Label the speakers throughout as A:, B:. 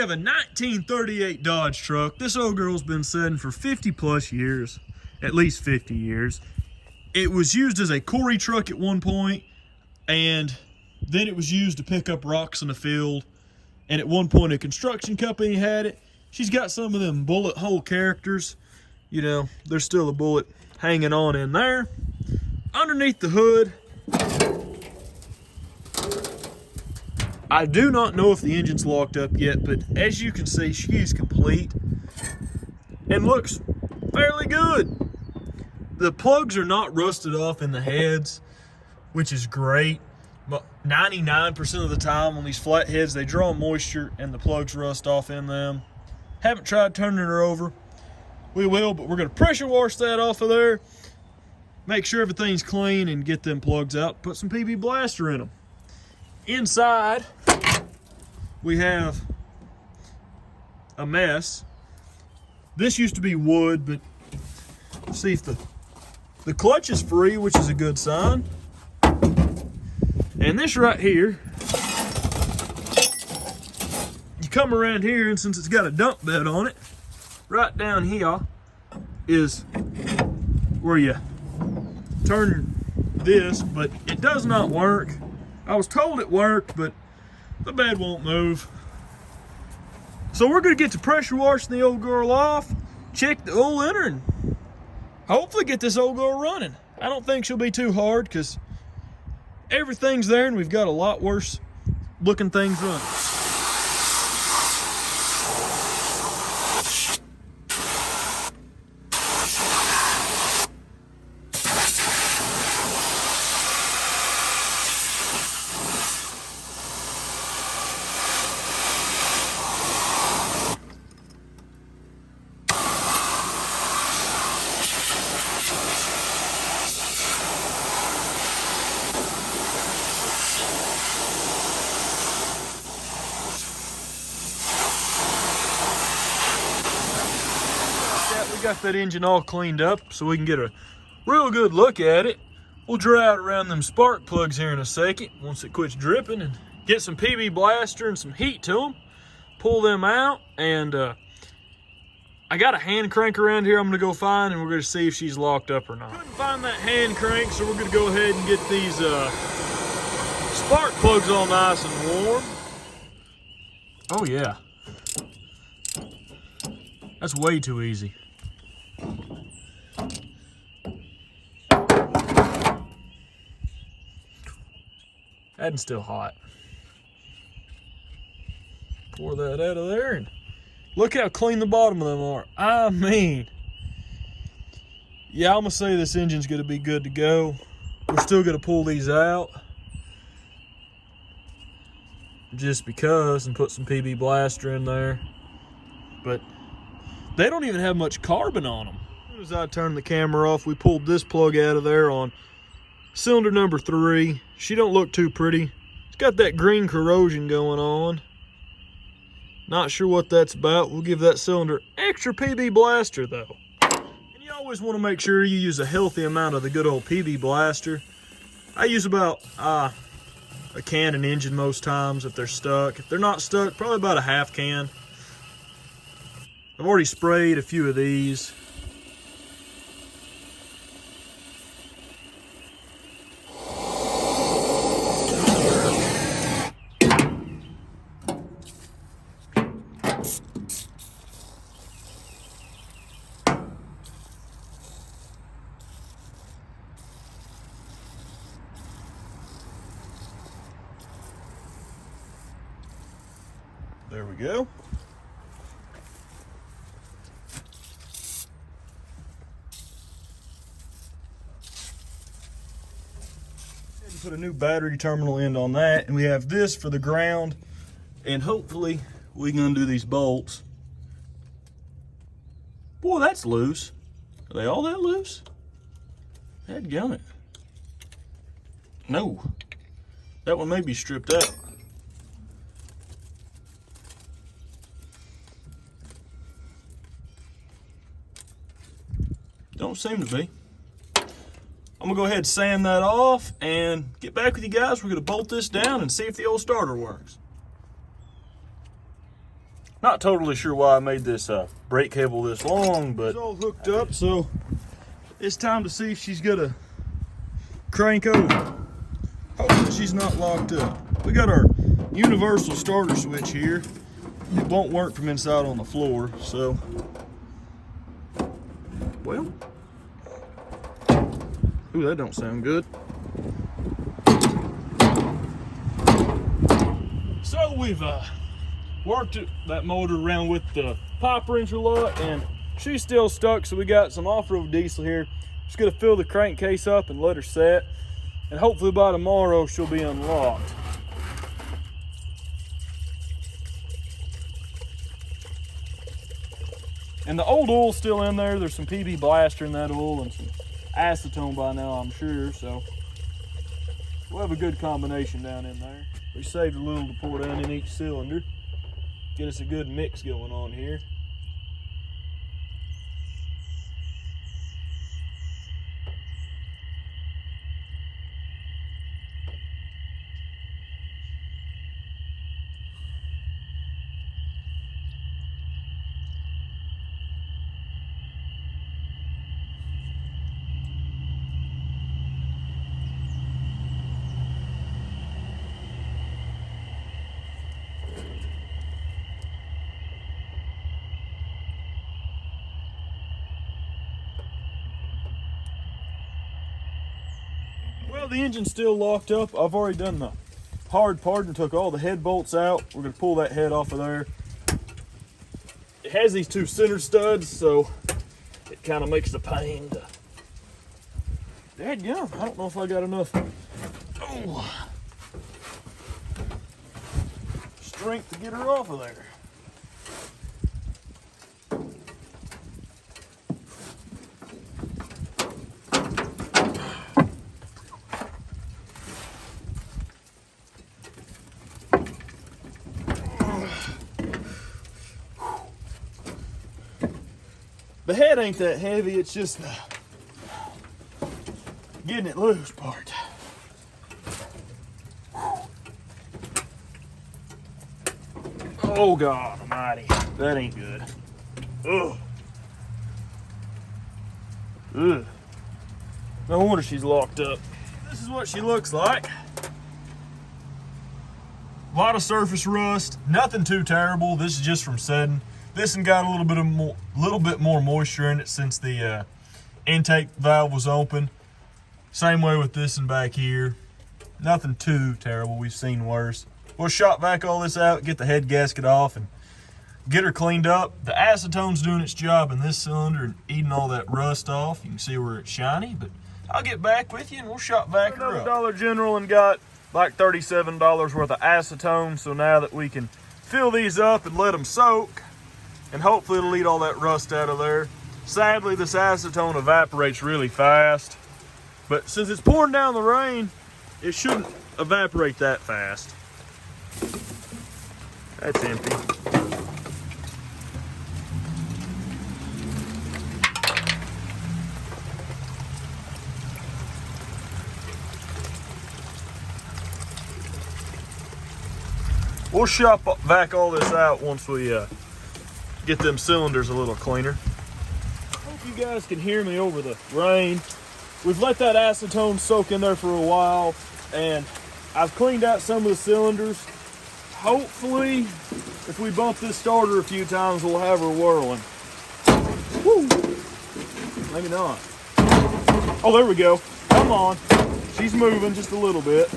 A: have a 1938 Dodge truck. This old girl's been sitting for 50 plus years, at least 50 years. It was used as a quarry truck at one point, and then it was used to pick up rocks in the field. And at one point a construction company had it. She's got some of them bullet hole characters. You know, there's still a bullet hanging on in there. Underneath the hood, I do not know if the engine's locked up yet, but as you can see, she is complete and looks fairly good. The plugs are not rusted off in the heads, which is great. But 99% of the time on these flat heads, they draw moisture and the plugs rust off in them. Haven't tried turning her over. We will, but we're gonna pressure wash that off of there, make sure everything's clean, and get them plugs out, put some PB Blaster in them. Inside, we have a mess. This used to be wood, but let's see if the clutch is free, which is a good sign. And this right here, you come around here, and since it's got a dump bed on it, right down here is where you turn this, but it does not work. I was told it worked, but the bed won't move. So we're gonna get to pressure washing the old girl off, check the oil in her, and hopefully get this old girl running. I don't think she'll be too hard because everything's there and we've got a lot worse looking things running. Got that engine all cleaned up so we can get a real good look at it. We'll dry it around them spark plugs here in a second once it quits dripping, and get some PB Blaster and some heat to them, pull them out, and I got a hand crank around here I'm gonna go find, and we're gonna see if she's locked up or not. Couldn't find that hand crank, so we're gonna go ahead and get these spark plugs all nice and warm. Oh yeah, that's way too easy. That's still hot. Pour that out of there, and look how clean the bottom of them are. I mean, yeah, I'm gonna say this engine's gonna be good to go. We're still gonna pull these out just because, and put some PB Blaster in there, but they don't even have much carbon on them. As soon as I turned the camera off, we pulled this plug out of there on cylinder number 3. She don't look too pretty. It's got that green corrosion going on. Not sure what that's about. We'll give that cylinder extra PB Blaster though. And you always want to make sure you use a healthy amount of the good old PB Blaster. I use about a can an engine most times if they're stuck. If they're not stuck, probably about a half can. I've already sprayed a few of these. There we go. Put a new battery terminal end on that, and we have this for the ground, and hopefully we can undo these bolts. Boy, that's loose. Are they all that loose? Dadgummit. No. That one may be stripped out. Don't seem to be. I'm gonna go ahead and sand that off and get back with you guys. We're gonna bolt this down and see if the old starter works. Not totally sure why I made this brake cable this long, but it's all hooked up, so it's time to see if she's gonna crank over. Hopefully she's not locked up. We got our universal starter switch here. It won't work from inside on the floor, so well. Ooh, that don't sound good. So we've worked that motor around with the pipe wrench a lot, and she's still stuck, so we got some off-road diesel here. Just gonna fill the crankcase up and let her set, and hopefully by tomorrow she'll be unlocked. And the old oil's still in there. There's some PB Blaster in that oil and some acetone by now, I'm sure, so we'll have a good combination down in there. We saved a little to pour down in each cylinder. Get us a good mix going on here. Well, the engine's still locked up. I've already done the hard part and took all the head bolts out. We're gonna pull that head off of there. It has these two center studs, so it kind of makes the pain to... Dadgum, I don't know if I got enough strength to get her off of there. The head ain't that heavy, it's just getting it loose part. Oh God almighty, that ain't good. Ugh. Ugh. No wonder she's locked up. This is what she looks like. A lot of surface rust, nothing too terrible. This is just from setting. This one got a little bit more moisture in it since the intake valve was open. Same way with this one back here. Nothing too terrible. We've seen worse. We'll shop vac all this out, get the head gasket off, and get her cleaned up. The acetone's doing its job in this cylinder and eating all that rust off. You can see where it's shiny, but I'll get back with you and we'll shop vac her up. Dollar General and got like $37 worth of acetone. So now that we can fill these up and let them soak, and hopefully it'll eat all that rust out of there. Sadly, this acetone evaporates really fast, but since it's pouring down the rain, it shouldn't evaporate that fast. That's empty. We'll shop vac all this out once we get them cylinders a little cleaner. Hope you guys can hear me over the rain. We've let that acetone soak in there for a while, and I've cleaned out some of the cylinders. Hopefully, if we bump this starter a few times, we'll have her whirling. Woo! Maybe not. Oh, there we go. Come on. She's moving just a little bit.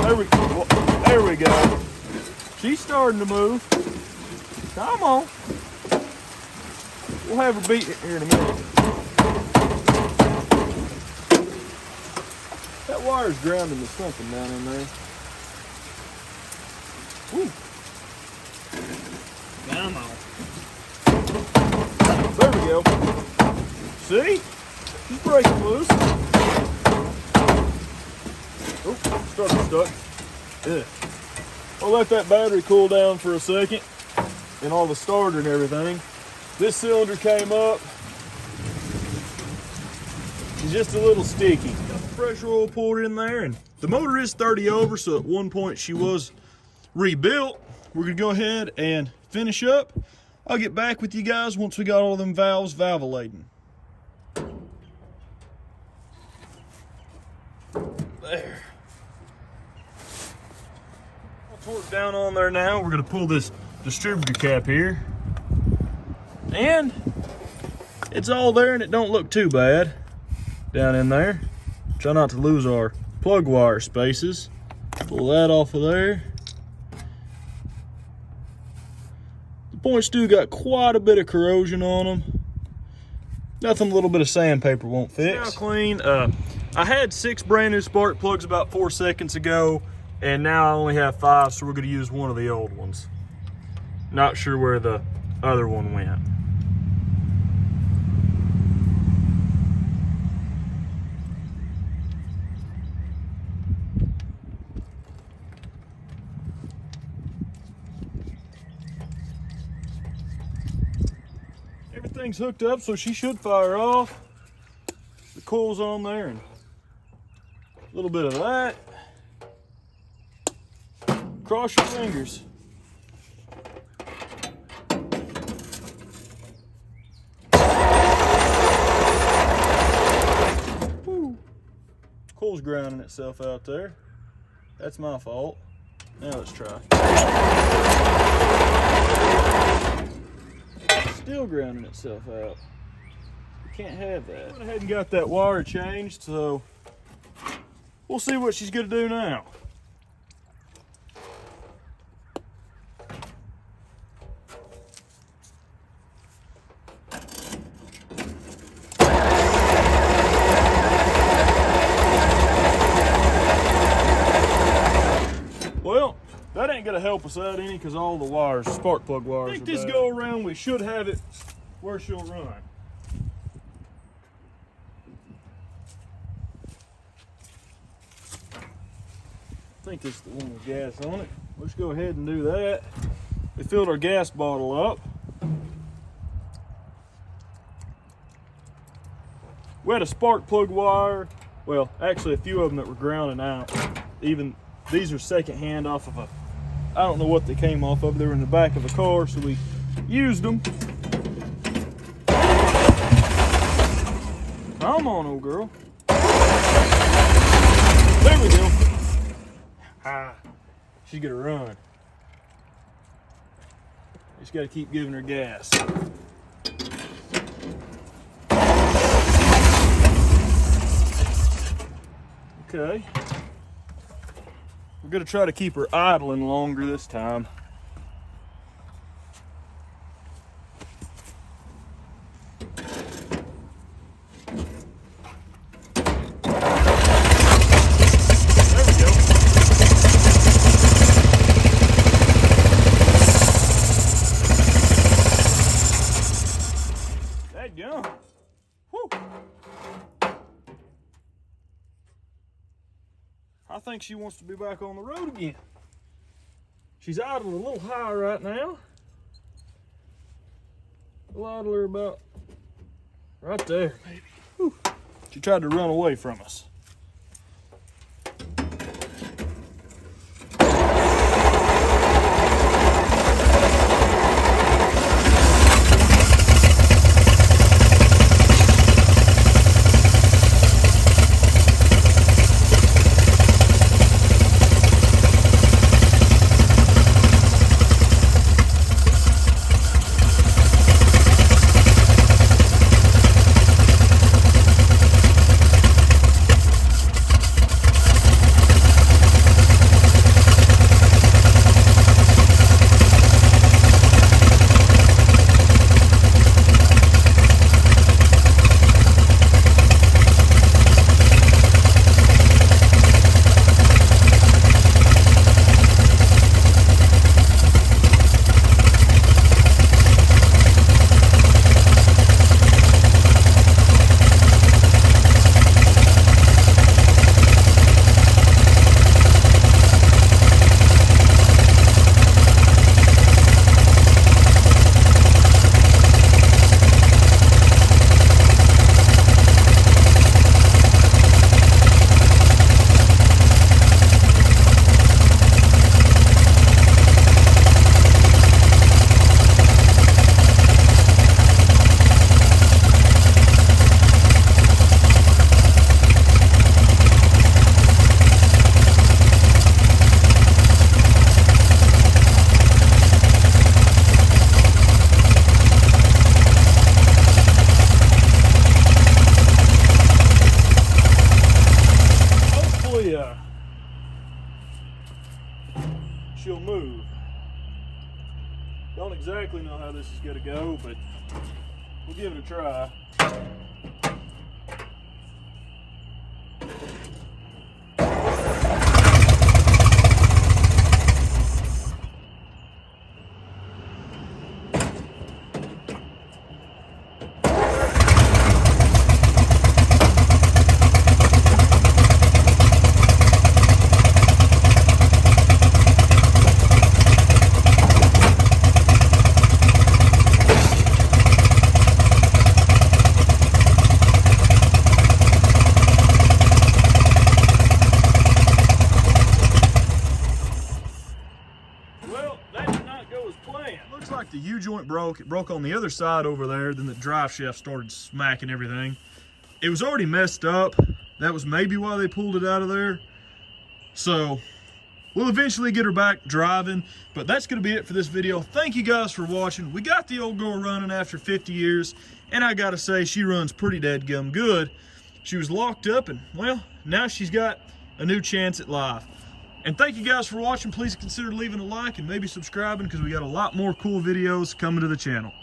A: There we go. She's starting to move. Come on. We'll have her beat here in a minute. That wire's grounding to something down in there. Woo. Come on. There we go. See? She's breaking loose. Oh, starting stuck. Yeah. I'll let that battery cool down for a second and all the starter and everything. This cylinder came up. It's just a little sticky. Got the pressure oil poured in there, and the motor is 30 over, so at one point she was rebuilt. we're gonna go ahead and finish up. I'll get back with you guys once we got all them valves valvulating. There. I'll torque down on there now. We're gonna pull this distributor cap here. And it's all there and it don't look too bad down in there. Try not to lose our plug wire spaces. Pull that off of there. The points do got quite a bit of corrosion on them. Nothing a little bit of sandpaper won't fix. Now clean. I had 6 brand new spark plugs about 4 seconds ago, and now I only have 5, so we're going to use one of the old ones. Not sure where the other one went. Everything's hooked up, so she should fire off. The coil's on there, and a little bit of that. Cross your fingers. Woo. Coil's grounding itself out there. That's my fault. Now let's try. Still grounding itself out. You can't have that. I went ahead and got that wire changed, so we'll see what she's gonna do now. Well, that ain't gonna help us out any because all the wires, spark plug wires. I think this go around, we should have it where she'll run. I think this is the one with gas on it. Let's go ahead and do that. We filled our gas bottle up. We had a spark plug wire. Well, actually a few of them that were grounding out. Even these are secondhand off of I don't know what they came off of. They were in the back of a car, so we used them. Come on, old girl. There we go. She's gonna run. Just gotta keep giving her gas. Okay. We're gonna try to keep her idling longer this time. I think she wants to be back on the road again. She's idling a little high right now. We'll idle her about right there, maybe. Whew. She tried to run away from us. Don't exactly know how this is gonna go, but we'll give it a try. Well, that did not go as planned. Looks like the U-joint broke. It broke on the other side over there. Then the drive shaft started smacking everything. It was already messed up. That was maybe why they pulled it out of there. So we'll eventually get her back driving, but that's going to be it for this video. Thank you guys for watching. We got the old girl running after 50 years, and I got to say, she runs pretty dadgum good. She was locked up, and well, now she's got a new chance at life. And thank you guys for watching. Please consider leaving a like and maybe subscribing, because we got a lot more cool videos coming to the channel.